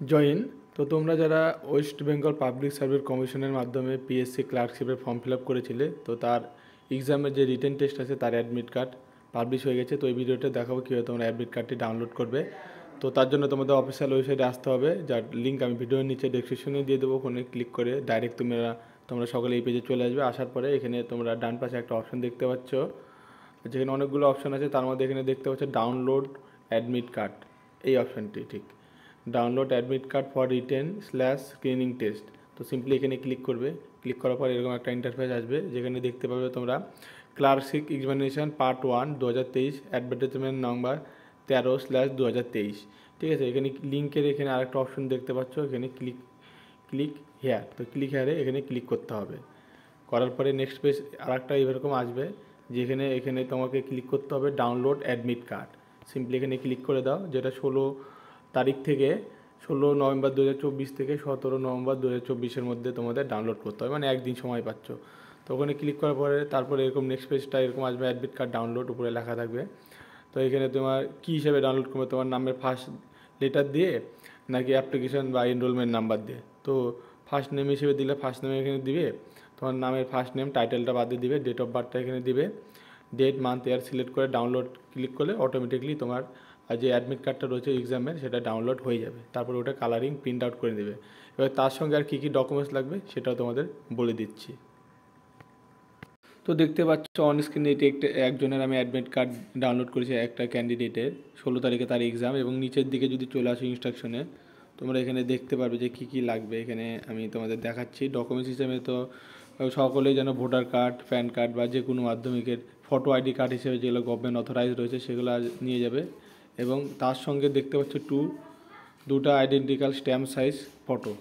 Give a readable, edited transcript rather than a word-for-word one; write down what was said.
Join. তো তোমরা যারা ওয়েস্ট বেঙ্গল পাবলিক সার্ভিস কমিশনের মাধ্যমে পিএসসি ক্লার্কশিপের ফর্ম ফিল আপ করেছিলে, তো তার এক্সামের যে রিটেন টেস্ট আছে তার অ্যাডমিট কার্ড পাবলিশ হয়ে গেছে। তো এই ভিডিওতে দেখাবো কীভাবে তোমরা অ্যাডমিট কার্ডটি ডাউনলোড করবে। তো তার জন্য তোমাদের অফিসিয়াল ওয়েবসাইটে আসতে হবে, যার লিঙ্ক আমি ভিডিওর নিচে ডেসক্রিপশনে দিয়ে দেবো। ওখানে ক্লিক করে ডাইরেক্ট তোমরা সকলে এই পেজে চলে আসবে। আসার পরে এখানে তোমরা ডান পাশে একটা অপশন দেখতে পাচ্ছ, যেখানে অনেকগুলো অপশন আছে। তার মধ্যে এখানে দেখতে পাচ্ছ ডাউনলোড অ্যাডমিট কার্ড, এই অপশানটি ঠিক download admit card for written slash screening test. তো সিম্পলি এখানে ক্লিক করবে। ক্লিক করার পর এরকম একটা ইন্টারফেস আসবে, যেখানে দেখতে পাবে তোমরা clerkship examination part 1 2023 advertisement number 13/2023। ঠিক আছে, এখানে লিঙ্কের এখানে আরেকটা অপশন দেখতে পাচ্ছ, এখানে ক্লিক হেয়ার। তো ক্লিক হেয়ারে এখানে ক্লিক করতে হবে। করার পরে নেক্সট পেজ আরেকটা এরকম আসবে, যেখানে এখানে তোমাকে ক্লিক করতে হবে ডাউনলোড অ্যাডমিট কার্ড। সিম্পলি এখানে ক্লিক করে দাও, যেটা 16 তারিখ থেকে 16 নভেম্বর 2024 থেকে 17 নভেম্বর 2024 মধ্যে তোমাদের ডাউনলোড করতে হবে, মানে একদিন সময় পাচ্ছ। তো ওখানে ক্লিক করার পরে তারপরে এরকম নেক্সট পেজটা এরকম আসবে, অ্যাডমিট কার্ড ডাউনলোড উপরে লেখা থাকবে। তো এখানে তোমার কী হিসেবে ডাউনলোড করবে, তোমার নামের ফার্স্ট লেটার দিয়ে নাকি অ্যাপ্লিকেশন বা এনরোলমেন্ট নাম্বার দিয়ে। তো ফার্স্ট নেম হিসেবে দিলে ফার্স্ট নেম এখানে দিবে, তোমার নামের ফার্স্ট নেম, টাইটেলটা বাদে দিবে, ডেট অফ বার্থটা এখানে দিবে, ডেট মান্থ ইয়ার সিলেক্ট করে ডাউনলোড ক্লিক করলে অটোমেটিকলি তোমার যে অ্যাডমিট কার্ডটা রয়েছে এক্সামের সেটা ডাউনলোড হয়ে যাবে। তারপরে ওটা কালারিং প্রিন্ট আউট করে দেবে। এবার তার সঙ্গে আর কী কী ডকুমেন্টস লাগবে সেটাও তোমাদের বলে দিচ্ছি। তো দেখতে পাচ্ছ অন স্ক্রিনে এটি একজনের আমি অ্যাডমিট কার্ড ডাউনলোড করেছি, একটা ক্যান্ডিডেটের 16 তারিখে তার এক্সাম। এবং নিচের দিকে যদি চলে আসো ইনস্ট্রাকশনে, তোমরা এখানে দেখতে পারবে যে কী কী লাগবে। এখানে আমি তোমাদের দেখাচ্ছি। ডকুমেন্টস হিসেবে তো সকলেই যেন ভোটার কার্ড, প্যান কার্ড বা যে কোনো মাধ্যমিকের ফটো আইডি কার্ড হিসেবে যেগুলো গভর্নমেন্ট অথরাইজ রয়েছে সেগুলো নিয়ে যাবে। এবং তার সঙ্গে দেখতে পাচ্ছ দুটো আইডেন্টিক্যাল স্ট্যাম্প সাইজ ফটো।